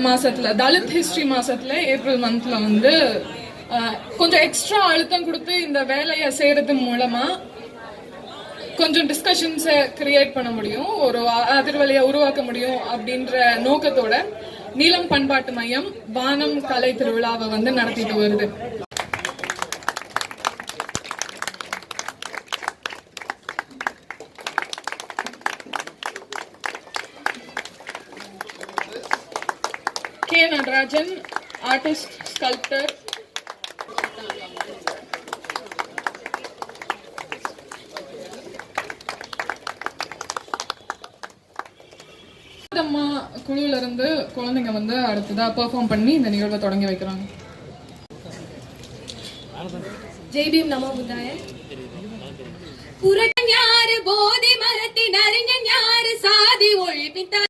மாசத்துல தலித் ஹிஸ்டரி மாசத்துல ஏப்ரல் மந்த்ல வந்து கொஞ்சம் எக்ஸ்ட்ரா அழுத்தம் கொடுத்து இந்த வேலையை செய்யறது மூலமா கொஞ்சம் டிஸ்கஷன்ஸை கிரியேட் பண்ண முடியும், ஒரு அதிர்வலையை உருவாக்க முடியும் அப்படின்ற நோக்கத்தோட நீலம் பண்பாட்டு மையம் வானம் கலை திருவிழாவை வந்து நடத்திட்டு வருது. K. Natarajan, artist, sculptor. அம்மா குழுல இருந்து குழந்தைங்க வந்து அடுத்ததா பெர்ஃபார்ம் பண்ணி இந்த நிகழ்வை தொடங்கி வைக்கிறாங்க. ஜெய் பீம் நமோ புத்தாய. புரட்ஞாறு போதி மரத்தின் அறிஞர் சாதி ஒழிப்பித்த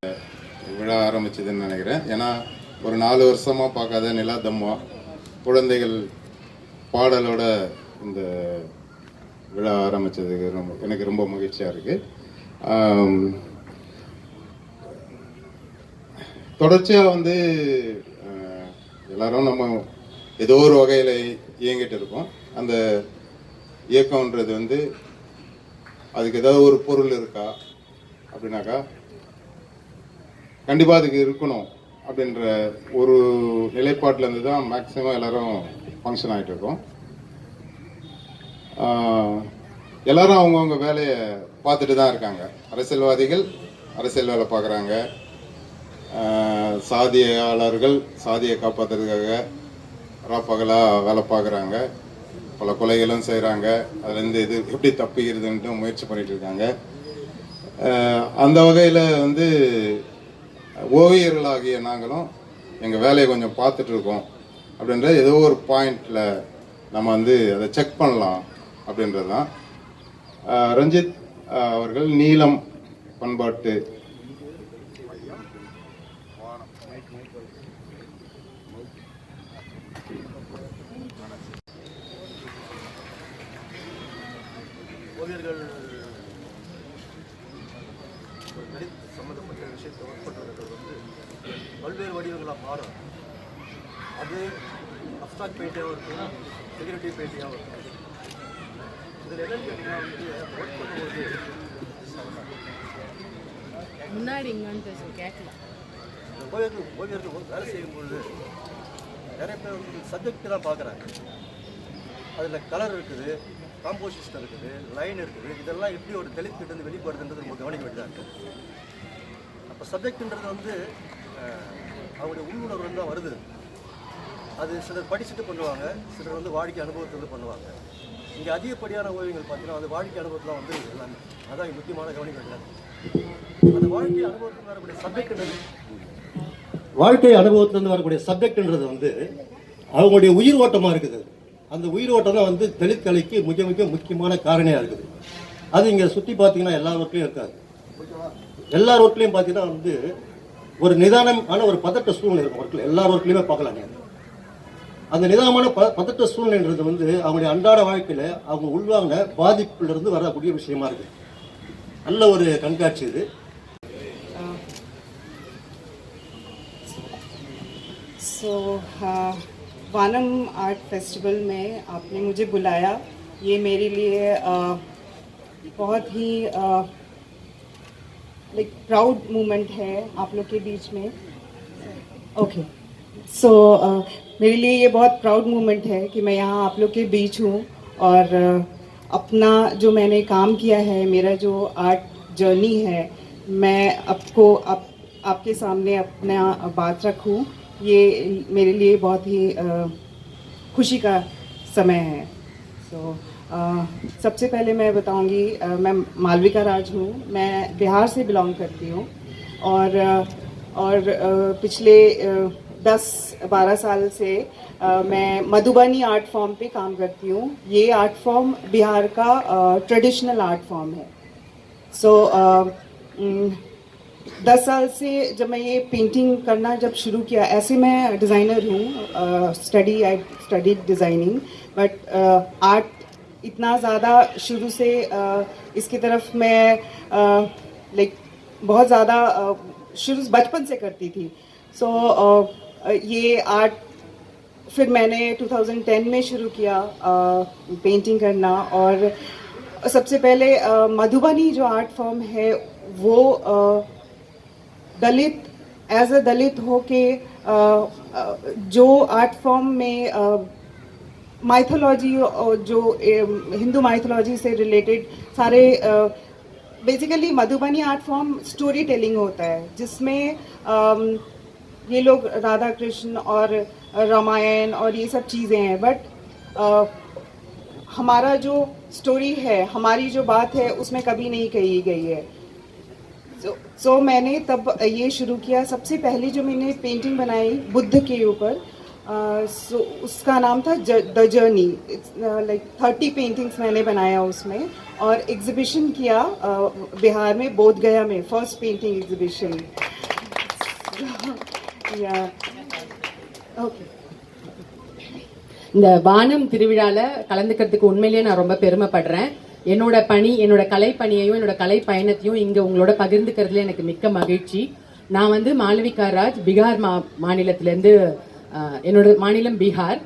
விழா ஆரம்பிச்சதுன்னு நினைக்கிறேன். ஏன்னா ஒரு 4 வருஷமா பார்க்காத நிலாதம்மா குழந்தைகள் பாடலோட இந்த விழா ஆரம்பிச்சதுக்கு எனக்கு ரொம்ப மகிழ்ச்சியா இருக்கு. தொடர்ச்சியா வந்து எல்லாரும் நம்ம ஏதோ ஒரு வகையில இயங்கிட்டு இருக்கோம். அந்த இயக்கம்ன்றது வந்து அதுக்கு ஏதாவது ஒரு பொருள் இருக்கா அப்படின்னாக்கா கண்டிப்பா அதுக்கு இருக்கணும் அப்படின்ற ஒரு நிலைப்பாட்டில இருந்து தான் மேக்சிமம் எல்லாரும் ஃபங்க்ஷன் ஆகிட்டு இருக்கோம். எல்லாரும் அவங்கவுங்க வேலையை பார்த்துட்டு தான் இருக்காங்க. அரசியல்வாதிகள் அரசியல் வேலை பார்க்குறாங்க, சாதியாளர்கள் சாதியை காப்பாற்றுறதுக்காக ராப்பகலாக வேலை பார்க்குறாங்க, பல கொலைகளும் செய்கிறாங்க. அதுலேருந்து இது எப்படி தப்பிக்கிறதுன்ட்டு முயற்சி பண்ணிட்டு இருக்காங்க. அந்த வகையில் வந்து ஓவியர்களாகிய நாங்களும் எங்கள் வேலையை கொஞ்சம் பார்த்துட்டு இருக்கோம் அப்படின்ற ஏதோ ஒரு பாயிண்டில் நம்ம வந்து அதை செக் பண்ணலாம் அப்படின்றது தான். ரஞ்சித் அவர்கள் நீலம் பண்பாட்டு ஓவியர்கள் தலித் சம்மந்தப்பட்ட விஷயத்தை ஒர்க் பண்ணுறது வந்து பல்வேறு வடிவங்களாக மாறும். அது அப்ஸ்ட்ராக்ட் பெயிண்டாகவும் இருக்கும், ஃபிகரேட்டிவ் பெயிண்டிங்காகவும் இருக்கும். இதில் என்னன்னு கேட்டிங்கன்னா வந்து ஒர்க் பண்ணும்போது முன்னாடி இங்கே கேட்கலாம். ஓவியர்கள் வேலை செய்யும்பொழுது நிறைய பேர் வந்து சப்ஜெக்ட் தான் பார்க்குறாங்க. அதில் கலர் இருக்குது, காம்போசிஷன் இருக்குது, லைன் இருக்குது. இதெல்லாம் எப்படி ஒரு தலித் கிட்ட வந்து வெளிப்படுதுன்றது நம்ம கவனிக்க வேண்டியதாக இருக்குது. அப்போ சப்ஜெக்ட்ன்றது வந்து அவங்களுடைய உள்ளுணர்வு தான் வருது. அது சிலர் படிச்சுட்டு பண்ணுவாங்க, சிலர் வந்து வாழ்க்கை அனுபவத்தில் பண்ணுவாங்க. இங்கே அதிகப்படியான ஓவியங்கள் பார்த்தீங்கன்னா அது வாழ்க்கை அனுபவத்தில் வந்து எல்லாமே அதான் முக்கியமான கவனிக்க வேண்டியது. அந்த வாழ்க்கை அனுபவத்தில் வரக்கூடிய சப்ஜெக்ட்ன்றது வாழ்க்கை அனுபவத்திலேருந்து வரக்கூடிய சப்ஜெக்ட்ன்றது வந்து அவங்களுடைய உயிர் ஓட்டமாக இருக்குது. அந்த உயிர் ஓட்டம் தான் வந்து தலித் கலைக்கு மிக மிக முக்கியமான காரணியாக இருக்குது. அது இங்கே சுற்றி பார்த்தீங்கன்னா எல்லா ஒர்க்லையும் இருக்காது. எல்லா ஒர்க்லையும் பார்த்தீங்கன்னா வந்து ஒரு நிதானமான ஒரு பதட்ட சூழ்நிலை இருக்கும். ஒர்க்கில் எல்லா ஒர்க்லையுமே பார்க்கலாம். அந்த நிதானமான பதட்ட சூழ்நிலைன்றது வந்து அவங்களுடைய அன்றாட வாழ்க்கையில் அவங்க உள்வாங்க பாதிப்பிலிருந்து வரக்கூடிய விஷயமா இருக்குது. நல்ல ஒரு கண்காட்சி இது. सो वानम आर्ट फेस्टिवल में आपने मुझे बुलाया, ये मेरे लिए बहुत ही लाइक प्राउड मोमेंट है आप लोग के बीच में। ओके, सो मेरे लिए ये बहुत प्राउड मोमेंट है कि मैं यहाँ आप लोग के बीच हूँ और अपना जो मैंने काम किया है, मेरा जो आर्ट जर्नी है, मैं आपके सामने अपना बात रखूँ, ये मेरे लिए बहुत ही खुशी का समय है। सो सबसे पहले मैं बताऊंगी, मैं मालविका राज हूँ, मैं बिहार से बिलोंग करती हूँ और पिछले 10-12 साल से मैं मधुबनी आर्ट फॉर्म पे काम करती हूँ। ये आर्ट फॉर्म बिहार का ट्रेडिशनल आर्ट फॉर्म है। सो 10 साल से जब मैं ये पेंटिंग करना जब शुरू किया, ऐसे मैं डिज़ाइनर हूँ, I studied designing, but art इतना ज़्यादा शुरू से इसकी तरफ मैं लाइक बहुत ज़्यादा शुरू बचपन से करती थी। सो ये आर्ट फिर मैंने 2010 में शुरू किया पेंटिंग करना, और सबसे पहले मधुबनी जो आर्ट फॉर्म है वो दलित एज अ दलित हो के जो आर्ट फॉर्म में माइथोलॉजी, जो हिंदू माइथोलॉजी से रिलेटेड सारे basically Madhubani art form story telling होता है, जिसमें ये लोग राधा कृष्ण और रामायण और ये सब चीज़ें हैं, बट हमारा जो स्टोरी है, हमारी जो बात है, उसमें कभी नहीं कही गई है। सो मैंने तब ये शुरू किया। सबसे पहले जो मैंने पेंटिंग बनाई बुद्ध के ऊपर, सो उसका नाम था द जर्नी। लाइक 30 पेंटिंग्स मैंने बनाया उसमें, और एग्जीबिशन किया बिहार में, बोध गया में, फर्स्ट पेंटिंग एग्जीबिशन। या ओके, இந்த வானம் திருவிழால கலந்துக்கிறதுக்கு உண்மையிலேயே நான் ரொம்ப பெருமைப்படுறேன். என்னோட பணி, என்னோட கலை பணியையும் என்னோட கலை பயணத்தையும் இங்க உங்களோட பகிர்ந்துக்கிறதுல எனக்கு மிக்க மகிழ்ச்சி. நான் வந்து மாளவிகா ராஜ், பீகார் மாநிலத்திலேருந்து, என்னோட மாநிலம் பீகார்.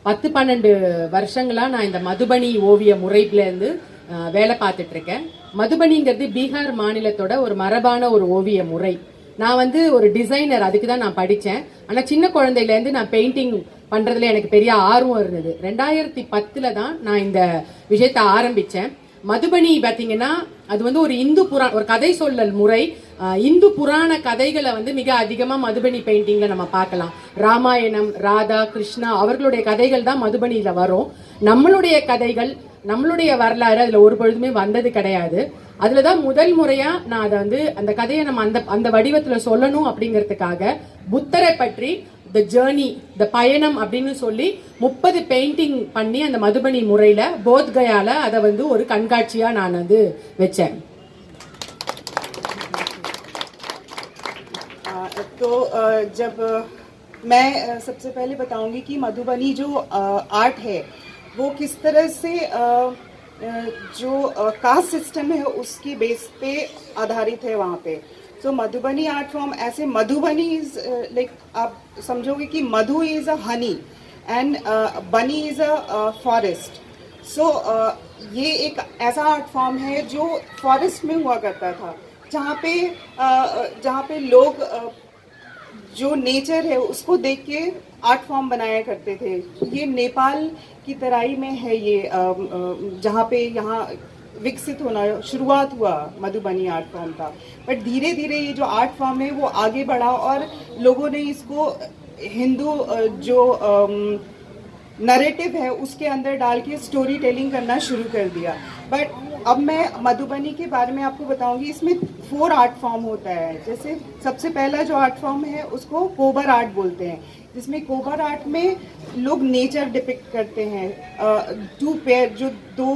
10-12 வருஷங்களா நான் இந்த மதுபனி ஓவிய முறையிலேருந்து வேலை பார்த்துட்டு இருக்கேன். மதுபனிங்கிறது பீகார் மாநிலத்தோட ஒரு மரபான ஒரு ஓவிய முறை. நான் வந்து ஒரு டிசைனர், அதுக்கு தான் நான் படித்தேன். ஆனால் சின்ன குழந்தையிலேருந்து நான் பெயிண்டிங் பண்றதுல எனக்கு பெரிய ஆர்வம் இருந்தது. 2010 தான் நான் இந்த விஷயத்தை ஆரம்பிச்சேன். மதுபனி பாத்தீங்கன்னா அது வந்து ஒரு ஒரு கதை சொல்லல் முறை. இந்து புராண கதைகளை வந்து மிக அதிகமா மதுபனி பெயிண்டிங்ல நம்ம பார்க்கலாம். ராமாயணம், ராதா, கிருஷ்ணா அவர்களுடைய கதைகள் தான் மதுபனியில வரும். நம்மளுடைய கதைகள், நம்மளுடைய வரலாறு அதுல ஒரு பொழுதுமே வந்தது கிடையாது. அதுலதான் முதல் முறையா நான் அதை வந்து அந்த கதையை நம்ம அந்த வடிவத்துல சொல்லணும் அப்படிங்கிறதுக்காக புத்தரை பற்றி த ஜேர்னி, த பயணம் அப்படின்னு சொல்லி 30 பெயிண்டிங் பண்ணி அந்த மதுபனி முறையில போத் கயால அதை வந்து ஒரு கண்காட்சியா நான் வந்து வச்சேன். तो जब मैं सबसे पहले बताऊंगी कि मधुबनी जो आर्ट है वो किस तरह से जो कास्ट सिस्टम है उसकी बेस पे आधारित है वहाँ पे। सो मधुबनी आर्ट फॉर्म ऐसे, मधुबनी इज लाइक, आप समझोगे कि मधु इज अ हनी एंड बनी इज अ फॉरेस्ट। सो ये एक ऐसा आर्ट फॉर्म है जो फॉरेस्ट में हुआ करता था, जहाँ पे लोग जो नेचर है उसको देख के आर्ट फॉर्म बनाया करते थे। ये नेपाल की तराई में है ये, जहाँ पे यहाँ विकसित होना शुरुआत हुआ मधुबनी आर्ट फॉर्म का। बट धीरे धीरे ये जो आर्ट फॉर्म है वो आगे बढ़ा और लोगों ने इसको हिंदू जो नरेटिव है उसके अंदर डाल के स्टोरी टेलिंग करना शुरू कर दिया। बट अब मैं मधुबनी के बारे में आपको बताऊंगी। इसमें 4 आर्ट फॉर्म होता है। जैसे सबसे पहला जो आर्ट फॉर्म है उसको कोबर आर्ट बोलते हैं, जिसमें कोबर आर्ट में लोग नेचर डिपिक्ट करते हैं, 2 पेयर जो 2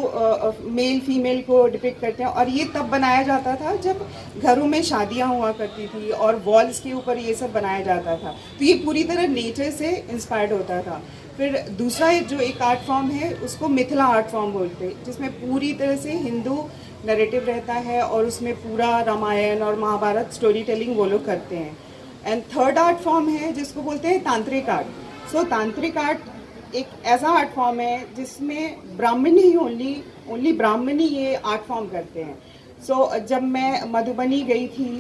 मेल फीमेल को डिपिक्ट करते हैं। और ये तब बनाया जाता था जब घरों में शादियां हुआ करती थी और वॉल्स के ऊपर ये सब बनाया जाता था। तो ये पूरी तरह नेचर से इंस्पायर्ड होता था। फिर दूसरा जो एक आर्ट फॉर्म है उसको मिथिला आर्ट फॉर्म बोलते हैं, जिसमें पूरी तरह से हिंदू नैरेटिव रहता है और उसमें पूरा रामायण और महाभारत स्टोरी टेलिंग वो लोग करते हैं। एंड थर्ड आर्ट फॉर्म है जिसको बोलते हैं तांत्रिक आर्ट। सो तांत्रिक आर्ट एक ऐसा आर्ट फॉर्म है जिसमें ब्राह्मण ही ओनली ब्राह्मण ही ये आर्ट फॉर्म करते हैं। सो जब मैं मधुबनी गई थी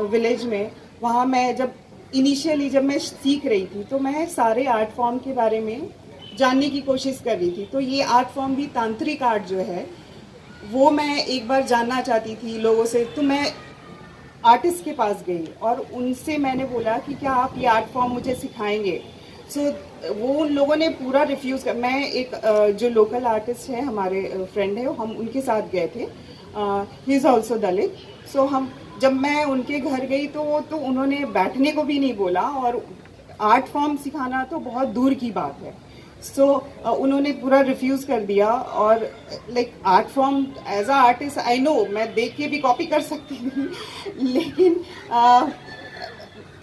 विलेज में, वहाँ मैं जब मैं सीख रही थी तो मैं सारे आर्ट फॉर्म के बारे में जानने की कोशिश कर रही थी। तो ये आर्ट फॉर्म भी तांत्रिक आर्ट जो है वो मैं एक बार जानना चाहती थी लोगों से। तो मैं आर्टिस्ट के पास गई और उनसे मैंने बोला कि क्या आप ये आर्ट फॉर्म मुझे सिखाएंगे। सो वो उन लोगों ने पूरा रिफ्यूज़ कर। मैं एक जो लोकल आर्टिस्ट है हमारे फ्रेंड है, हम उनके साथ गए थे, ही इज़ ऑल्सो दलित। सो हम जब मैं उनके घर गई तो उन्होंने बैठने को भी नहीं बोला और आर्ट फॉर्म सिखाना तो बहुत दूर की बात है। सो उन्होंने पूरा रिफ्यूज़ कर दिया। और like art form as a artist I know मैं देख के भी कॉपी कर सकती थी, लेकिन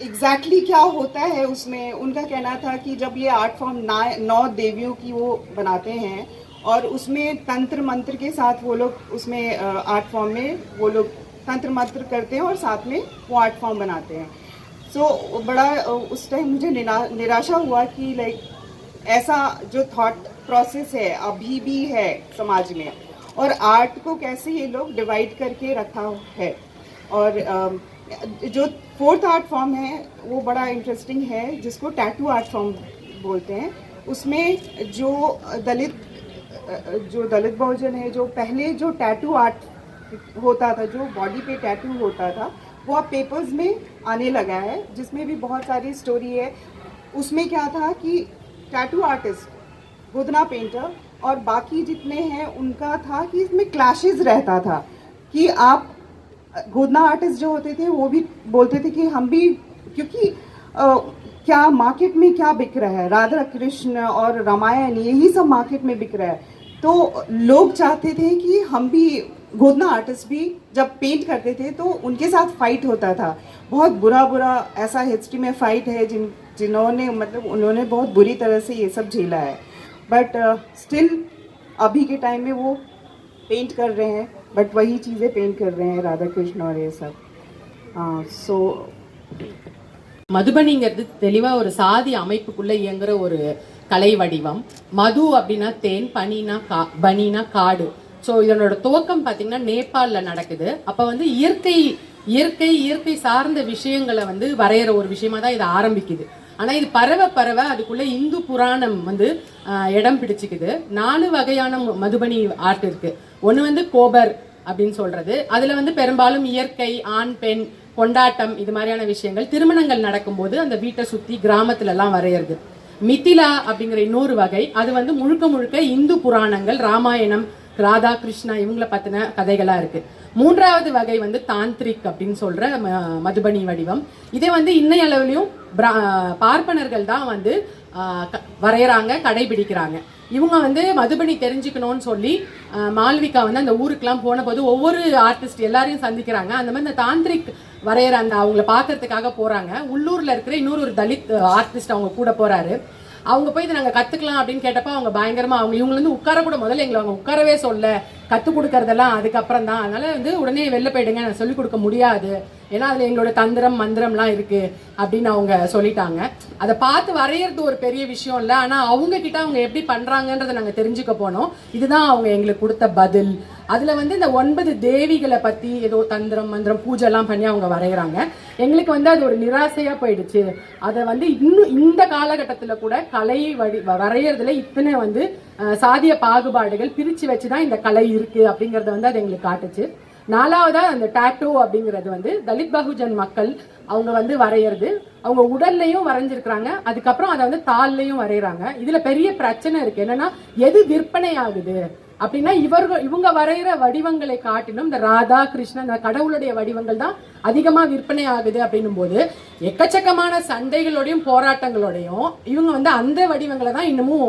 एग्जैक्टली क्या होता है उसमें, उनका कहना था कि जब ये आर्ट फॉर्म 9 देवियों की वो बनाते हैं और उसमें तंत्र मंत्र के साथ वो लोग उसमें आर्ट फॉर्म में वो लोग तंत्र मंत्र करते हैं और साथ में वो आर्ट फॉर्म बनाते हैं। सो बड़ा उस टाइम मुझे निराशा हुआ कि लाइक ऐसा जो थॉट प्रोसेस है अभी भी है समाज में, और आर्ट को कैसे ये लोग डिवाइड करके रखा है। और जो फोर्थ आर्ट फॉर्म है वो बड़ा इंटरेस्टिंग है, जिसको टैटू आर्ट फॉर्म बोलते हैं। उसमें जो दलित बहुजन है, जो पहले जो टैटू आर्ट होता था, जो बॉडी पे टैटू होता था, वो अब पेपर्स में आने लगा है, जिसमें भी बहुत सारी स्टोरी है। उसमें क्या था कि टैटू आर्टिस्ट, गोदना पेंटर और बाकी जितने हैं उनका था कि इसमें क्लैशेस रहता था कि आप गोदना आर्टिस्ट जो होते थे वो भी बोलते थे कि हम भी, क्योंकि क्या मार्केट में क्या बिक रहा है, राधा कृष्ण और रामायण यही सब मार्केट में बिक रहा है, तो लोग चाहते थे कि हम भी, गोदना आर्टिस्ट भी जब पेंट करते थे तो उनके साथ फाइट होता था। बहुत बुरा ऐसा हिस्ट्री में फाइट है जिन्होंने मतलब उन्होंने बहुत बुरी तरह से ये सब झेला है। बट स्टिल अभी के टाइम में वो पेंट कर रहे हैं, बट वही चीज़ें पेंट कर रहे हैं, राधा कृष्ण और ये सब। ஸோ மதுபனிங்கிறது தெளிவா ஒரு சாதி அமைப்புக்குள்ள இயங்குற ஒரு கலை வடிவம். மது அப்படின்னா தேன், பனினா காடு. ஸோ இதனோட துவக்கம் பார்த்தீங்கன்னா நேபாளில் நடக்குது. அப்போ வந்து இயற்கை சார்ந்த விஷயங்களை வந்து வரைகிற ஒரு விஷயமா தான் இது ஆரம்பிக்குது. ஆனால் இது பரவ அதுக்குள்ள இந்து புராணம் வந்து இடம் பிடிச்சிக்குது. 4 வகையான மதுபனி ஆர்ட் இருக்கு. ஒன்று வந்து கோபர் அப்படின்னு சொல்றது, அதுல வந்து பெரும்பாலும் இயற்கை, ஆண் பெண் கொண்டாட்டம் இது மாதிரியான விஷயங்கள், திருமணங்கள் நடக்கும்போது அந்த வீட்டை சுத்தி கிராமத்துல எல்லாம் வரையறது. மிதிலா அப்படிங்கிற இன்னொரு வகை, அது வந்து முழுக்க இந்து புராணங்கள், ராமாயணம், ராதா கிருஷ்ணா இவங்களை பத்தின கதைகளா இருக்கு. 3வது வகை வந்து தாந்திரிக் அப்படின்னு சொல்ற மதுபனி வடிவம். இதே வந்து இன்னைய அளவுலயும் பார்ப்பனர்கள் தான் வந்து வரையறாங்க, கடைபிடிக்கிறாங்க. இவங்க வந்து மதுபனி தெரிஞ்சுக்கணும்னு சொல்லி மால்விகா வந்து அந்த ஊருக்குலாம் போன போது ஒவ்வொரு ஆர்டிஸ்ட் எல்லாரையும் சந்திக்கிறாங்க. அந்த மாதிரி இந்த தாந்திரிக் வரைகிற அந்த அவங்கள பார்க்கறதுக்காக போறாங்க. உள்ளூர்ல இருக்கிற இன்னொரு ஒரு தலித் ஆர்டிஸ்ட் அவங்க கூட போறாரு. அவங்க போய் இதை நாங்கள் கற்றுக்கலாம் அப்படின்னு கேட்டப்போ அவங்க பயங்கரமாக இவங்க வந்து உட்கார கூட முதல்ல எங்களை அவங்க உட்காரவே சொல்ல, கற்றுக் கொடுக்கறதெல்லாம் அதுக்கப்புறம் தான். அதனால வந்து உடனே வெளில போயிடுங்க, நான் சொல்லிக் கொடுக்க முடியாது, ஏன்னா அதில் எங்களோட தந்திரம் மந்திரம்லாம் இருக்கு அப்படின்னு அவங்க சொல்லிட்டாங்க. அதை பார்த்து வரைகிறது ஒரு பெரிய விஷயம் இல்லை, ஆனால் அவங்க கிட்ட அவங்க எப்படி பண்றாங்கன்றதை நாங்கள் தெரிஞ்சுக்க போனோம். இதுதான் அவங்க எங்களுக்கு கொடுத்த பதில். அதுல வந்து இந்த 9 தேவிகளை பத்தி ஏதோ தந்திரம் மந்திரம் பூஜை எல்லாம் பண்ணி அவங்க வரைகிறாங்க. எங்களுக்கு வந்து அது ஒரு நிராசையா போயிடுச்சு. அதை வந்து இன்னும் இந்த காலகட்டத்துல கூட கலை வரைகிறதுல இத்தனை வந்து சாதிய பாகுபாடுகள் பிரிச்சு வச்சுதான் இந்த கலை இருக்கு அப்படிங்கறத வந்து அது எங்களுக்கு காட்டுச்சு. 4வதா அந்த டாட்டோ அப்படிங்கிறது வந்து தலித் பகுஜன் மக்கள் அவங்க வந்து வரைகிறது. அவங்க உடல்லையும் வரைஞ்சிருக்கிறாங்க, அதுக்கப்புறம் அதை வந்து தாள்லையும் வரைகிறாங்க. இதுல பெரிய பிரச்சனை இருக்கு. என்னன்னா எது விற்பனை ஆகுது அப்படின்னா இவங்க வரைகிற வடிவங்களை காட்டிலும் இந்த ராதா கிருஷ்ணன் இந்த கடவுளுடைய வடிவங்கள் தான் அதிகமா விற்பனை ஆகுது அப்படின்னும் போது எக்கச்சக்கமான சண்டைகளோடையும் போராட்டங்களோடையும் இவங்க வந்து அந்த வடிவங்களை தான் இன்னமும்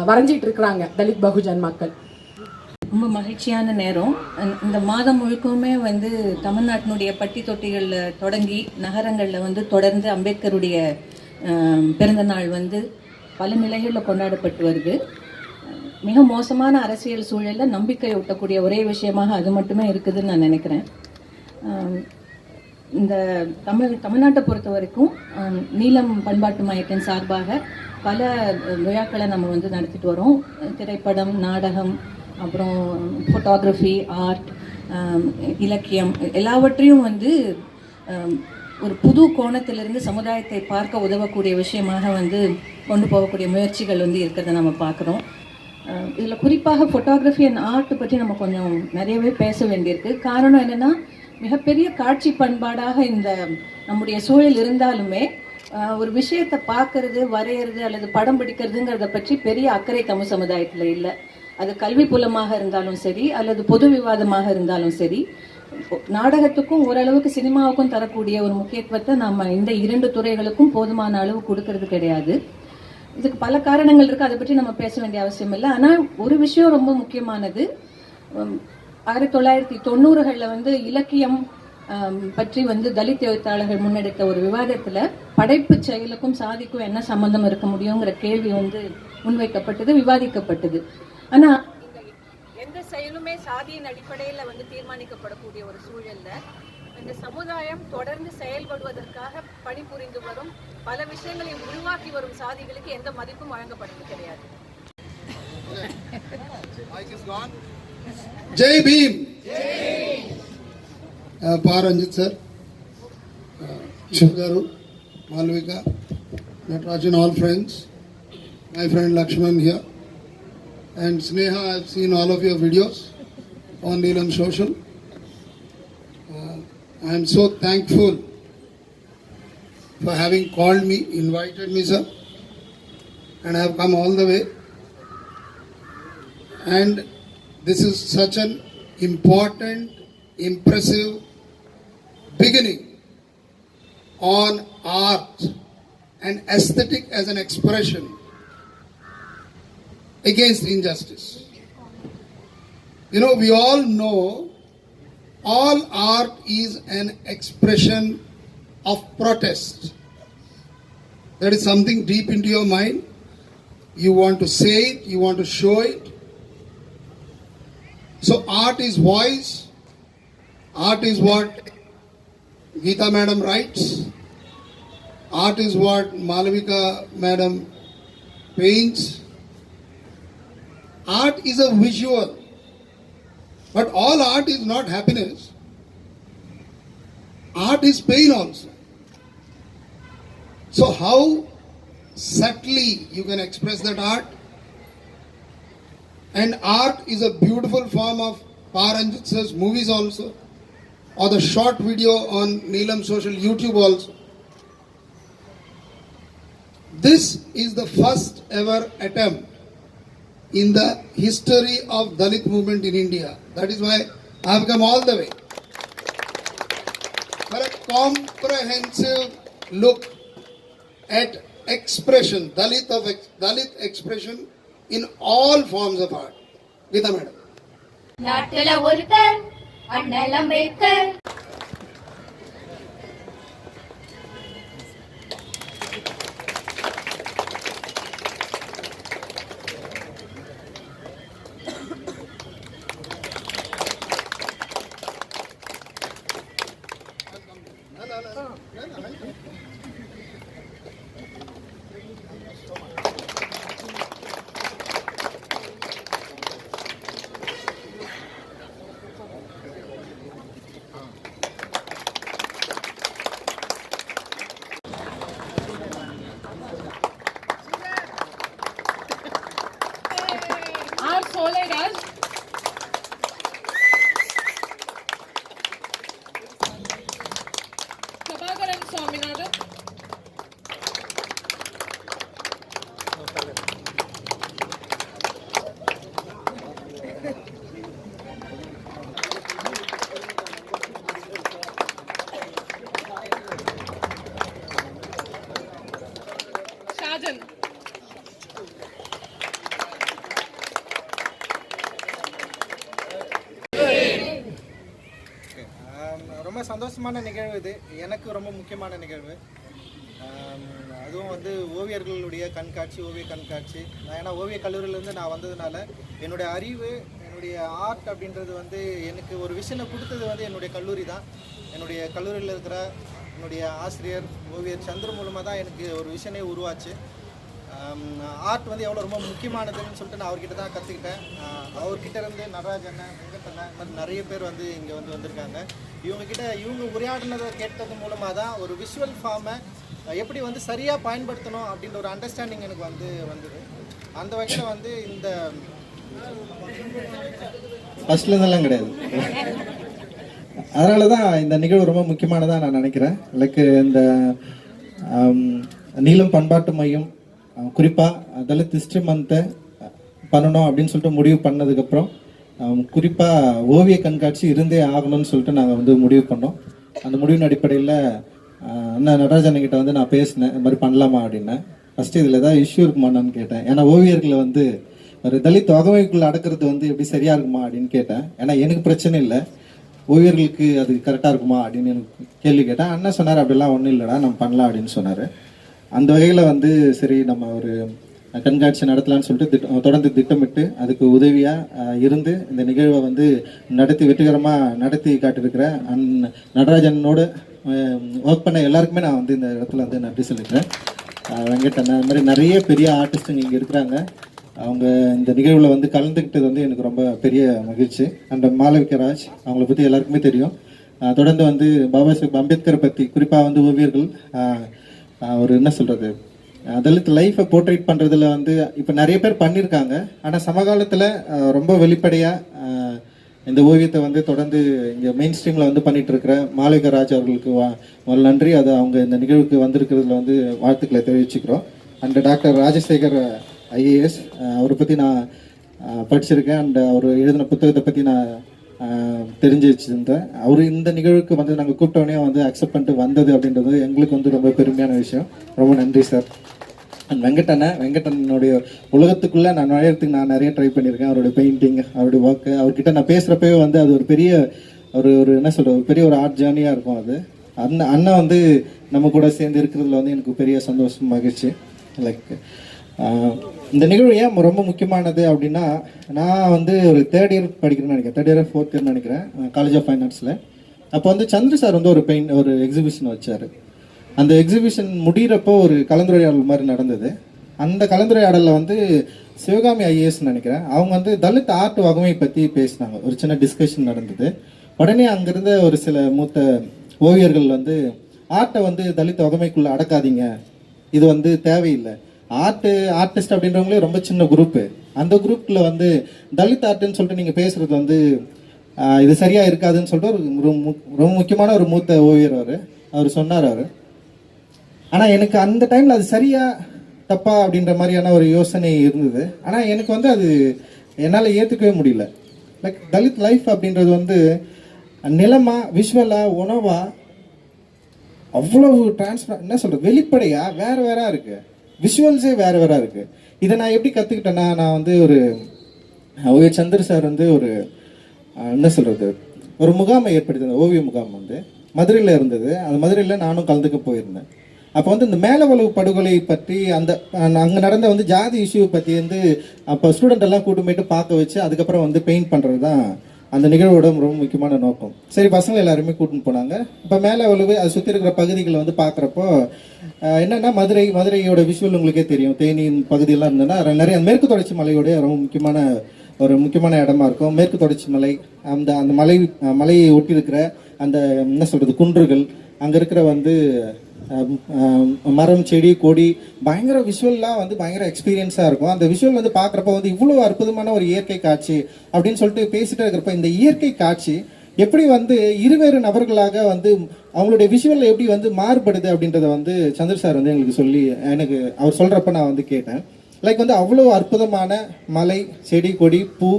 வரைஞ்சிட்டு இருக்கிறாங்க தலித் பகுஜன் மக்கள். ரொம்ப மகிழ்ச்சியான நேரம். இந்த மாதம் முழுக்கவுமே வந்து தமிழ்நாட்டினுடைய பட்டி தொட்டிகளில் தொடங்கி நகரங்களில் வந்து தொடர்ந்து அம்பேத்கருடைய பிறந்த நாள் வந்து பல நிலைகளில் கொண்டாடப்பட்டு வருது. மிக மோசமான அரசியல் சூழலில் நம்பிக்கை ஊட்டக்கூடிய ஒரே விஷயமாக அது மட்டுமே இருக்குதுன்னு நான் நினைக்கிறேன். இந்த தமிழ்நாட்டை பொறுத்த வரைக்கும் நீலம் பண்பாட்டு மையத்தின் சார்பாக பல விழாக்களை நம்ம வந்து நடத்திட்டு வரோம். திரைப்படம், நாடகம், அப்புறம் ஃபோட்டோகிராஃபி, ஆர்ட், இலக்கியம் எல்லாவற்றையும் வந்து ஒரு புது கோணத்திலிருந்து சமுதாயத்தை பார்க்க உதவக்கூடிய விஷயமாக வந்து கொண்டு போகக்கூடிய முயற்சிகள் வந்து இருக்கிறத நம்ம பார்க்குறோம். இதில் குறிப்பாக ஃபோட்டோகிராஃபி அண்ட் ஆர்ட் பற்றி நம்ம கொஞ்சம் நிறையவே பேச வேண்டியிருக்கு. காரணம் என்னென்னா, மிகப்பெரிய காட்சி பண்பாடாக இந்த நம்முடைய சூழல் இருந்தாலுமே ஒரு விஷயத்தை பார்க்கறது, வரைகிறது அல்லது படம் பிடிக்கிறதுங்கிறத பற்றி பெரிய அக்கறை தமிழ் சமுதாயத்தில் இல்லை. அது கல்வி புலமாக இருந்தாலும் சரி அல்லது பொது விவாதமாக இருந்தாலும் சரி, நாடகத்துக்கும் ஓரளவுக்கு சினிமாவுக்கும் தரக்கூடிய ஒரு முக்கியத்துவத்தை நம்ம இந்த 2 துறைகளுக்கும் போதுமான அளவு கொடுக்கறது கிடையாது. இதுக்கு பல காரணங்கள் இருக்கு, அதை பற்றி நம்ம பேச வேண்டிய அவசியம் இல்லை. ஆனால் ஒரு விஷயம் ரொம்ப முக்கியமானது, 1990களில் வந்து இலக்கியம் பற்றி வந்து தலித் எழுத்தாளர்கள் முன்னெடுத்த ஒரு விவாதத்தில் படைப்பு செயலுக்கும் சாதிக்கும் என்ன சம்பந்தம் இருக்க முடியுங்கிற கேள்வி வந்து முன்வைக்கப்பட்டது, விவாதிக்கப்பட்டது. ஆனால் எந்த செயலுமே சாதியின் அடிப்படையில் வந்து தீர்மானிக்கப்படக்கூடிய ஒரு சூழல்ல இந்த சமுதாயம் தொடர்ந்து செயல்படுவதற்காக பணிபுரிந்து வரும் பல விஷயங்களை உருவாக்கி வரும் சாதிகளுக்கு எந்த மதிப்பும் வழங்கப்படுவது கிடையாது. Jai Bhim. Pa Ranjit sir, Shiv Garu, Malvika, Nataraj, all friends, my friend Lakshman here, and Sneha. I've seen all of your videos on Neelam Social. I am so thankful for having called me, invited me, sir, and I have come all the way. And this is such an important, impressive beginning on art and aesthetic as an expression against injustice. You know, we all know all art is an expression of protest. That is something deep into your mind. You want to say it, you want to show it. So art is voice. Art is what Geeta madam writes. Art is what Malavika madam paints. Art is a visual. But all art is not happiness. Art is pain also. So how subtly you can express that art? And art is a beautiful form of Pa Ranjit sir's movies also, or the short video on Neelam Social YouTube also. This is the first ever attempt in the history of Dalit movement in India. That is why I have come all the way for a comprehensive look at expression, Dalit expression in all forms of art. Geeta madam. நாட்டுல ஒருத்தர் அண்ணல் Ambedkar. R. Soleraj, Prabhakaran Swaminathan, Shajan. ரொம்ப சந்தோஷமான நிகழ்வு இது, எனக்கு ரொம்ப முக்கியமான நிகழ்வு. அதுவும் வந்து ஓவியர்களுடைய கண்காட்சி, ஓவிய கண்காட்சி. நான் ஏன்னா ஓவிய கல்லூரியிலேருந்து நான் வந்ததுனால என்னுடைய அறிவு, என்னுடைய ஆர்ட் அப்படின்றது வந்து எனக்கு ஒரு விஷனை கொடுத்தது வந்து என்னுடைய கல்லூரி தான். என்னுடைய கல்லூரியில் இருக்கிற என்னுடைய ஆசிரியர் ஓவியர் சந்திர மூலமாக தான் எனக்கு ஒரு விஷனே உருவாச்சு. ஆர்ட் வந்து எவ்வளோ ரொம்ப முக்கியமானதுன்னு சொல்லிட்டு நான் அவர்கிட்ட தான் கற்றுக்கிட்டேன். அவர்கிட்ட இருந்து நடராஜன், வெங்கடண்ணா, இந்த மாதிரி நிறைய பேர் வந்து இங்கே வந்திருக்காங்க. இவங்க உரையாடினதை கேட்டது மூலமாக தான் ஒரு விஷுவல் ஃபார்மை எப்படி வந்து சரியாக பயன்படுத்தணும் அப்படின்ற ஒரு அண்டர்ஸ்டாண்டிங் எனக்கு வந்தது. அந்த வகையில் வந்து இந்த ஃபர்ஸ்ட்லேருந்தெல்லாம் கிடையாது. அதனால தான் இந்த நிகழ்வு ரொம்ப முக்கியமானதாக நான் நினைக்கிறேன். லைக் இந்த நீலம் பண்பாட்டு மையம் குறிப்பாக தலித் ஹிஸ்ட்ரி மந்த்தை பண்ணணும் அப்படின்னு சொல்லிட்டு முடிவு பண்ணதுக்கப்புறம் குறிப்பாக ஓவிய கண்காட்சி இருந்தே ஆகணும்னு சொல்லிட்டு நாங்கள் வந்து முடிவு பண்ணோம். அந்த முடிவின் அடிப்படையில் அண்ணன் நடராஜன்கிட்ட வந்து நான் பேசினேன், இந்த மாதிரி பண்ணலாமா அப்படின்னேன். ஃபஸ்ட்டு இதில் ஏதாவது இஷ்யூ இருக்குமான்னு கேட்டேன். ஏன்னா ஓவியர்களை வந்து ஒரு தலித் வகமைக்குள்ளே அடக்கிறது வந்து எப்படி சரியாக இருக்குமா அப்படின்னு கேட்டேன். ஏன்னா எனக்கு பிரச்சனை இல்லை, ஓவியர்களுக்கு அது கரெக்டாக இருக்குமா அப்படின்னு எனக்கு கேள்வி கேட்டேன். அண்ணன் சொன்னார் அப்படிலாம் ஒன்றும் இல்லைடா, நம்ம பண்ணலாம் அப்படின்னு சொன்னார். அந்த வகையில் வந்து சரி நம்ம ஒரு கண்காட்சி நடத்தலான்னு சொல்லிட்டு தொடர்ந்து திட்டமிட்டு அதுக்கு உதவியாக இருந்து இந்த நிகழ்வை வந்து வெற்றிகரமாக நடத்தி காட்டியிருக்கிற நடராஜனோடு ஒர்க் பண்ண எல்லாருக்குமே நான் வந்து இந்த இடத்துல வந்து நன்றி சொல்லிக்கிறேன். வெங்கடண்ணா, அது மாதிரி நிறைய பெரிய ஆர்டிஸ்ட்டுங்க இங்கே இருக்கிறாங்க. அவங்க இந்த நிகழ்வில் வந்து கலந்துக்கிட்டது வந்து எனக்கு ரொம்ப பெரிய மகிழ்ச்சி. அண்ட் மாளவிகராஜ், அவங்கள பற்றி எல்லாருக்குமே தெரியும். தொடர்ந்து வந்து பாபா சாஹேப் அம்பேத்கரை பற்றி குறிப்பாக வந்து ஓவியர்கள் ஒரு என்ன சொல்கிறது தலித் லைஃப்பை போர்ட்ரேட் பண்ணுறதுல வந்து இப்போ நிறைய பேர் பண்ணியிருக்காங்க. ஆனால் சமகாலத்தில் ரொம்ப வெளிப்படையாக இந்த ஓவியத்தை வந்து தொடர்ந்து இங்கே மெயின் ஸ்ட்ரீமில் வந்து பண்ணிட்டு இருக்கிற மாளவிகராஜ் அவர்களுக்கு ஒரு நன்றி. அது அவங்க இந்த நிகழ்வுக்கு வந்திருக்கிறதுல வந்து வாழ்த்துக்களை தெரிவிச்சுக்கிறோம். அண்ட் டாக்டர் ராஜசேகர் IAS, அவரை பற்றி நான் படிச்சிருக்கேன். அண்ட் அவர் எழுதின புத்தகத்தை பற்றி நான் தெரிஞ்சு வச்சுருந்தேன். அவர் இந்த நிகழ்வுக்கு வந்து நாங்கள் கூப்பிட்டோடனே வந்து அக்செப்ட் பண்ணிட்டு வந்தது அப்படின்றது எங்களுக்கு வந்து ரொம்ப பெருமையான விஷயம். ரொம்ப நன்றி சார். அண்ட் வெங்கடனுடைய உலகத்துக்குள்ளே நான் நுழையிறதுக்கு நான் நிறைய ட்ரை பண்ணியிருக்கேன். அவருடைய பெயிண்டிங், அவருடைய ஒர்க்கு, அவர்கிட்ட நான் பேசுகிறப்பவே வந்து அது ஒரு பெரிய ஒரு என்ன சொல்கிறது பெரிய ஒரு ஆர்ட் ஜேர்னியாக இருக்கும். அது அண்ணன் வந்து நம்ம கூட சேர்ந்து இருக்கிறதுல வந்து எனக்கு பெரிய சந்தோஷம், மகிழ்ச்சி. லைக் இந்த நிகழ்வு ஏன் ரொம்ப முக்கியமானது அப்படின்னா, நான் வந்து ஒரு தேர்ட் இயர் படிக்கிறேன்னு நினைக்கிறேன், தேர்ட் இயர் ஃபோர்த் இயர்னு நினைக்கிறேன், காலேஜ் ஆஃப் ஃபைன் ஆர்ட்ஸில். அப்போ வந்து சந்திர சார் வந்து ஒரு எக்ஸிபிஷன் வச்சார். அந்த எக்ஸிபிஷன் முடிகிறப்போ ஒரு கலந்துரையாடல் மாதிரி நடந்தது. அந்த கலந்துரையாடலில் வந்து சிவகாமி IAS நினைக்கிறேன், அவங்க வந்து தலித் ஆர்ட் வகமை பற்றி பேசினாங்க. ஒரு சின்ன டிஸ்கஷன் நடந்தது. உடனே அங்கிருந்த ஒரு சில மூத்த ஓவியர்கள் வந்து ஆர்ட்டை வந்து தலித் வகமைக்குள்ளே அடக்காதீங்க, இது வந்து தேவையில்லை. ஆர்டிஸ்ட் அப்படின்றவங்களே ரொம்ப சின்ன குரூப்பு. அந்த குரூப்பில் வந்து தலித் ஆர்ட்னு சொல்லிட்டு நீங்கள் பேசுகிறது வந்து இது சரியாக இருக்காதுன்னு சொல்லிட்டு ரொம்ப முக்கியமான ஒரு மூத்த ஓவியர் அவர் சொன்னார். ஆனால் எனக்கு அந்த டைமில் அது சரியா தப்பா அப்படின்ற மாதிரியான ஒரு யோசனை இருந்தது. ஆனால் எனக்கு வந்து அது என்னால் ஏற்றுக்கவே முடியல. லைக் தலித் லைஃப் அப்படின்றது வந்து நிலமா, விஷுவலா, உணவா, அவ்வளவு என்ன சொல்கிறது வெளிப்படையாக வேற இருக்குது. விஷுவல்ஸே வேற இருக்குது. இதை நான் எப்படி கற்றுக்கிட்டேன்னா, நான் வந்து ஓவிய சந்திர சார் வந்து என்ன சொல்கிறது ஒரு முகாமை ஏற்படுத்தினேன். ஓவிய முகாம் வந்து மதுரையில் இருந்தது. அந்த மதுரையில் நானும் கலந்துக்க போயிருந்தேன். அப்போ வந்து இந்த மேலவளவு படுகொலை பற்றி அங்கே நடந்த வந்து ஜாதி இஷ்யூ பற்றி வந்து அப்போ ஸ்டூடெண்ட் எல்லாம் கூட்டு போயிட்டு பார்க்க வச்சு அதுக்கப்புறம் வந்து பெயிண்ட் பண்ணுறது தான் அந்த நிகழ்வோட ரொம்ப முக்கியமான நோக்கம். சரி, பசங்க எல்லாருமே கூட்டின்னு போனாங்க. இப்போ மேலவளவு அதை சுற்றி இருக்கிற பகுதிகளை வந்து பார்க்குறப்போ என்னென்னா மதுரையோட விஷுவல் உங்களுக்கே தெரியும். தேனியின் பகுதியெல்லாம் இருந்ததுன்னா நிறைய மேற்கு தொடர்ச்சி மலையோடைய ரொம்ப முக்கியமான இடமா இருக்கும். மேற்கு தொடர்ச்சி மலை, அந்த மலையை ஒட்டி இருக்கிற அந்த என்ன சொல்கிறது குன்றுகள், அங்கே இருக்கிற வந்து மரம், செடி, கொடி, பயங்கர விஷுவல்லாம் வந்து பயங்கர எக்ஸ்பீரியன்ஸாக இருக்கும். அந்த விஷுவல் வந்து பார்க்குறப்ப வந்து இவ்வளோ அற்புதமான ஒரு இயற்கை காட்சி அப்படின்னு சொல்லிட்டு பேசிட்டு இருக்கிறப்ப இந்த இயற்கை காட்சி எப்படி வந்து இருவேறு நபர்களாக வந்து அவங்களுடைய விஷுவலில் எப்படி வந்து மாறுபடுது அப்படின்றத வந்து சந்திர சார் வந்து எங்களுக்கு சொல்லி அவர் சொல்கிறப்ப நான் வந்து கேட்டேன். லைக் வந்து அவ்வளோ அற்புதமான மலை, செடி, கொடி, பூ,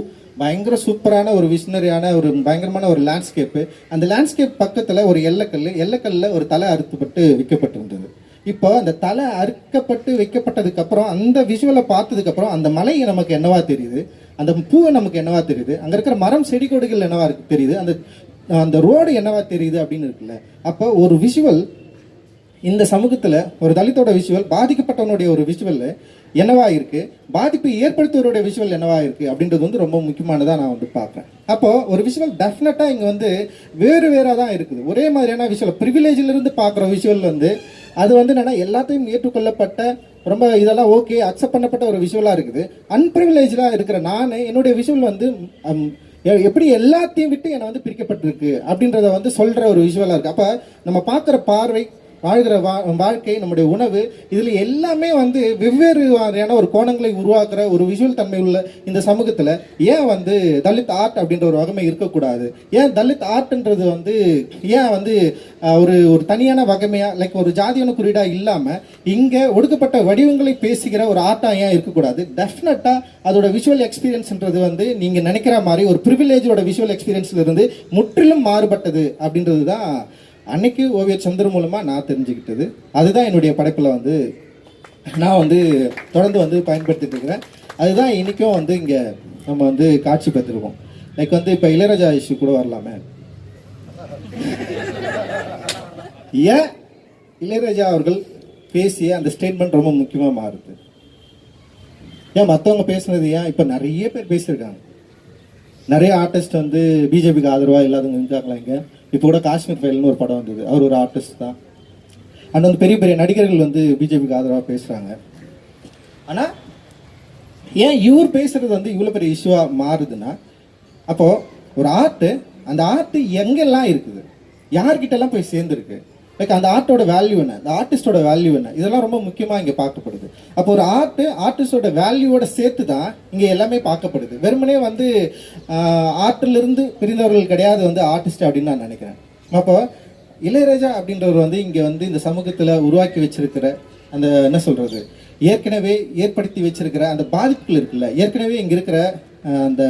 பயங்கர சூப்பரான ஒரு விஷனரியான ஒரு பயங்கரமான ஒரு லேண்ட்ஸ்கேப்பு. அந்த லேண்ட்ஸ்கேப் பக்கத்தில் ஒரு எல்லைக்கல்லில் ஒரு தலை அறுத்துப்பட்டு வைக்கப்பட்டிருந்தது. இப்போ அந்த தலை அறுக்கப்பட்டு வைக்கப்பட்டதுக்கப்புறம் அந்த விஷுவலை பார்த்ததுக்கப்புறம் அந்த மலை நமக்கு என்னவா தெரியுது, அந்த பூவை நமக்கு என்னவா தெரியுது, அங்கே இருக்கிற மரம், செடி, கொடிகள் என்னவா தெரியுது, அந்த ரோடு என்னவா தெரியுது அப்படின்னு இருக்குல்ல. அப்போ ஒரு விஷுவல் இந்த சமூகத்தில் ஒரு தலித்தோட விஷுவல் பாதிக்கப்பட்டவனுடைய ஒரு விஷுவல் என்னவா இருக்கு, பாதிப்பு ஏற்படுத்துவருடைய விஷுவல் என்னவா இருக்கு அப்படின்றது வந்து ரொம்ப முக்கியமானதாக நான் வந்து பார்க்குறேன். அப்போ ஒரு விஷுவல் டெஃபினட்டாக இங்கே வந்து வேறு வேறாக தான் இருக்குது. ஒரே மாதிரியான விஷுவல் ப்ரிவிலேஜிலிருந்து பார்க்குற விஷுவல் வந்து அது வந்து என்னன்னா எல்லாத்தையும் ஏற்றுக்கொள்ளப்பட்ட ரொம்ப இதெல்லாம் ஓகே அக்செப்ட் பண்ணப்பட்ட ஒரு விஷுவலாக இருக்குது. அன்ப்ரிவிலேஜாக இருக்கிற நான் என்னுடைய விஷுவல் வந்து எப்படி எல்லாத்தையும் விட்டு என்னை வந்து பிரிக்கப்பட்டிருக்கு அப்படின்றத வந்து சொல்கிற ஒரு விஷுவலாக இருக்குது. அப்போ நம்ம பார்க்குற பார்வை, வாழ்கிற வாழ்க்கை, நம்முடைய உணவு, இதில் எல்லாமே வந்து வெவ்வேறு மாதிரியான ஒரு கோணங்களை உருவாக்குற ஒரு விஷுவல் தன்மை உள்ள இந்த சமூகத்தில் ஏன் வந்து தலித் ஆர்ட் அப்படின்ற ஒரு வகமை இருக்கக்கூடாது? ஏன் தலித் ஆர்ட்ன்றது வந்து ஏன் வந்து ஒரு ஒரு தனியான வகைமையாக லைக் ஒரு ஜாதியான குறியீடாக இல்லாமல் இங்கே ஒடுக்கப்பட்ட வடிவங்களை பேசுகிற ஒரு ஆர்ட்டாக ஏன் இருக்கக்கூடாது? டெஃபினட்டாக அதோட விஷுவல் எக்ஸ்பீரியன்ஸ்ன்றது வந்து நீங்கள் நினைக்கிற மாதிரி ஒரு ப்ரிவிலேஜோட விஷுவல் எக்ஸ்பீரியன்ஸ்லேருந்து முற்றிலும் மாறுபட்டது அப்படின்றது தான் அன்னைக்கு ஓவியர் சந்திர மூலமாக நான் தெரிஞ்சுக்கிட்டது. அதுதான் என்னுடைய படைப்பில் வந்து நான் வந்து தொடர்ந்து வந்து பயன்படுத்திட்டு இருக்கிறேன். அதுதான் இன்றைக்கும் வந்து இங்கே நம்ம வந்து காட்சி பெற்றிருக்கோம். லைக் வந்து இப்போ இளையராஜா இஷ்யூ கூட வரலாமே. ஏன் இளையராஜா அவர்கள் பேசிய அந்த ஸ்டேட்மெண்ட் ரொம்ப முக்கியமாக மாறுது? ஏன் மற்றவங்க பேசுனது ஏன் இப்போ நிறைய பேர் பேசியிருக்காங்க. நிறைய ஆர்டிஸ்ட் வந்து பிஜேபிக்கு ஆதரவாக இல்லாதவங்க இருக்காங்களா இங்கே? இப்போ கூட காஷ்மீர் ஃபைல்னு ஒரு படம் வந்தது, அவர் ஒரு ஆர்டிஸ்ட் தான். அண்ட் வந்து பெரிய பெரிய நடிகர்கள் வந்து பிஜேபிக்கு ஆதரவாக பேசுகிறாங்க. ஆனால் ஏன் இவர் பேசுறது வந்து இவ்வளோ பெரிய இஷ்யூவாக மாறுதுன்னா, அப்போது ஒரு ஆர்ட்டு, அந்த ஆர்ட்டு எங்கெல்லாம் இருக்குது, யார்கிட்டலாம் போய் சேர்ந்துருக்கு, லைக் அந்த ஆர்ட்டோட வேல்யூ என்ன, அந்த ஆர்டிஸ்டோட வேல்யூ என்ன, இதெல்லாம் ரொம்ப முக்கியமாக இங்கே பார்க்கப்படுது. அப்போ ஒரு ஆர்டிஸ்டோட வேல்யூவோட சேர்த்து தான் இங்கே எல்லாமே பார்க்கப்படுது. வெறுமனே வந்து ஆர்ட்டிலிருந்து பிரிந்தவர்கள் கிடையாது வந்து ஆர்டிஸ்ட் அப்படின்னு நான் நினைக்கிறேன். அப்போ இளையராஜா அப்படின்றவர் வந்து இங்கே வந்து இந்த சமூகத்தில் உருவாக்கி வச்சிருக்கிற அந்த என்ன சொல்கிறது, ஏற்கனவே ஏற்படுத்தி வச்சிருக்கிற அந்த பாதிப்புகள் இருக்குல்ல, ஏற்கனவே இங்கே இருக்கிற அந்த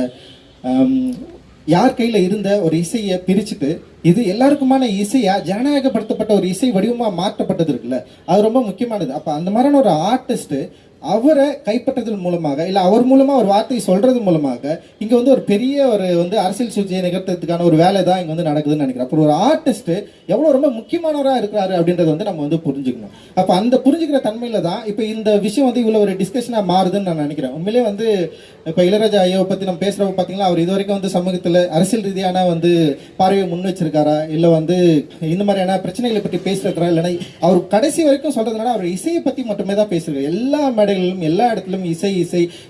யார் கையில் இருந்த ஒரு இசையை பிரிச்சுட்டு இது எல்லாருக்குமான இசையா ஜனநாயகப்படுத்தப்பட்ட ஒரு இசை வடிவமாக மாற்றப்பட்டது இருக்குல்ல, அது ரொம்ப முக்கியமானது. அப்போ அந்த மாதிரியான ஒரு ஆர்டிஸ்ட் அவரை கைப்பற்றதன் மூலமாக இல்லை அவர் மூலமாக ஒரு வார்த்தையை சொல்றது மூலமாக இங்கே வந்து ஒரு பெரிய ஒரு வந்து அரசியல் சூழ்ச்சியை நிகழ்த்துறதுக்கான ஒரு வேலை தான் இங்கே வந்து நடக்குதுன்னு நினைக்கிறேன். அப்புறம் ஒரு ஆர்டிஸ்ட் எவ்வளோ ரொம்ப முக்கியமானவராக இருக்கிறாரு அப்படின்றத வந்து நம்ம வந்து புரிஞ்சுக்கணும். அப்போ அந்த புரிஞ்சுக்கிற தன்மையில தான் இப்போ இந்த விஷயம் வந்து இவ்வளோ ஒரு டிஸ்கஷனாக மாறுதுன்னு நான் நினைக்கிறேன். உண்மையிலே வந்து இப்போ இளையராஜா ஐயாவை பற்றி நம்ம பேசுகிறப்ப பார்த்தீங்கன்னா அவர் இது வரைக்கும் வந்து சமூகத்தில் அரசியல் ரீதியான வந்து பார்வையை முன் வச்சிருக்காரா, இல்லை வந்து இந்த மாதிரியான பிரச்சனைகளை பற்றி பேசுறா, இல்லைன்னா அவர் கடைசி வரைக்கும் சொல்றதுனால அவர் இசையை பற்றி மட்டுமே தான் பேசுறாரு. எல்லா எல்லா இடத்துலயும்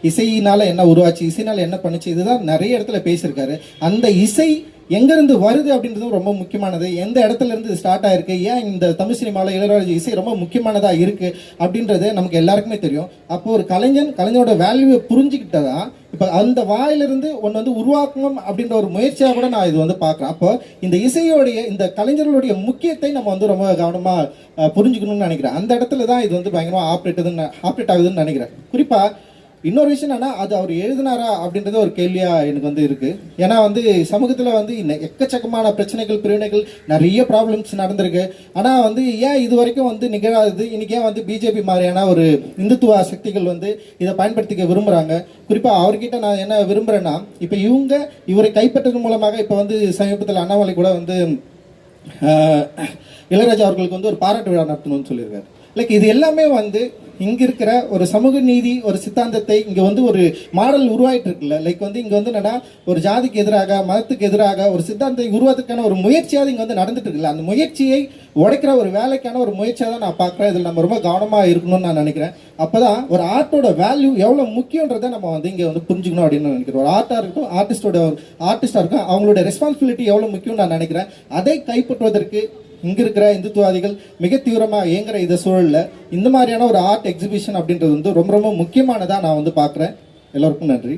இசையினால என்ன உருவாச்சு, இசையினால என்ன பண்ணுச்சு, இதுதான் நிறைய இடத்துல பேசியிருக்காரு. அந்த இசை எங்கிருந்து வருது அப்படின்றதும் ரொம்ப முக்கியமானது. எந்த இடத்துல இருந்து ஸ்டார்ட் ஆயிருக்கு, ஏன் இந்த தமிழ் சினிமாவில் இளையராஜா இசை ரொம்ப முக்கியமானதா இருக்கு அப்படின்றது நமக்கு எல்லாருக்குமே தெரியும். அப்போ ஒரு கலைஞரோட வேல்யூவை புரிஞ்சுக்கிட்டதா இப்போ அந்த வாயிலிருந்து ஒன்று வந்து உருவாக்கணும் அப்படின்ற ஒரு முயற்சியாக கூட நான் இது வந்து பார்க்குறேன். அப்போ இந்த இசையோடைய இந்த கலைஞர்களுடைய முக்கியத்தை நம்ம வந்து ரொம்ப கவனமாக புரிஞ்சுக்கணும்னு நினைக்கிறேன். அந்த இடத்துல தான் இது வந்து பயங்கரமாக ஆப்ரேட் ஆகுதுன்னு நினைக்கிறேன். குறிப்பாக இன்னொரு விஷயம் என்னன்னா, அது அவர் எழுதினாரா அப்படின்றது ஒரு கேள்வியாக எனக்கு வந்து இருக்குது. ஏன்னா வந்து சமூகத்தில் வந்து எக்கச்சக்கமான பிரச்சனைகள், பிரிவினைகள், நிறைய ப்ராப்ளம்ஸ் நடந்திருக்கு. ஆனால் வந்து ஏன் இது வரைக்கும் வந்து நிகழாதது? இன்னைக்கு ஏன் வந்து பிஜேபி மாதிரியான ஒரு இந்துத்துவ சக்திகள் வந்து இதை பயன்படுத்திக்க விரும்புகிறாங்க? குறிப்பாக அவர்கிட்ட நான் என்ன விரும்புகிறேன்னா, இப்போ இவரை கைப்பற்றது மூலமாக இப்போ வந்து சமீபத்தில் அண்ணாமலை கூட வந்து இளையராஜா அவர்களுக்கு வந்து ஒரு பாராட்டு விழா நடத்தணும்னு சொல்லியிருக்காரு. லைக் இது எல்லாமே வந்து இங்கே இருக்கிற ஒரு சமூக நீதி, ஒரு சித்தாந்தத்தை இங்கே வந்து ஒரு மாடல் உருவாயிட்டு இருக்குல்ல. லைக் வந்து இங்கே வந்து என்னன்னா ஒரு ஜாதிக்கு எதிராக, மதத்துக்கு எதிராக ஒரு சித்தாந்தத்தை உருவாக்குறதுக்கான ஒரு முயற்சியாவது இங்கே வந்து நடந்துட்டு இருக்குல்ல. அந்த முயற்சியை உடைக்கிற ஒரு வேலைக்கான ஒரு முயற்சியாக தான் நான் பார்க்குறேன். இதில் நம்ம ரொம்ப கவனமாக இருக்கணும்னு நான் நினைக்கிறேன். அப்போ தான் ஒரு ஆர்ட்டோட வேல்யூ எவ்வளோ முக்கியன்றதை நம்ம வந்து இங்கே வந்து புரிஞ்சுக்கணும் அப்படின்னு நினைக்கிறேன். ஒரு ஆர்ட்டாக இருக்கட்டும், ஆர்டிஸ்டாக இருக்கும், அவங்களோட ரெஸ்பான்சிபிலிட்டி எவ்வளோ முக்கியம்னு நான் நினைக்கிறேன். அதை கைப்பற்றுவதற்கு இங்கே இருக்கிற இந்துத்துவாதிகள் மிக தீவிரமாக இயங்குற இந்த சூழலில் இந்த மாதிரியான ஒரு ஆர்ட் எக்ஸிபிஷன் அப்படின்றது வந்து ரொம்ப ரொம்ப முக்கியமானதாக நான் வந்து பார்க்குறேன். எல்லோருக்கும் நன்றி.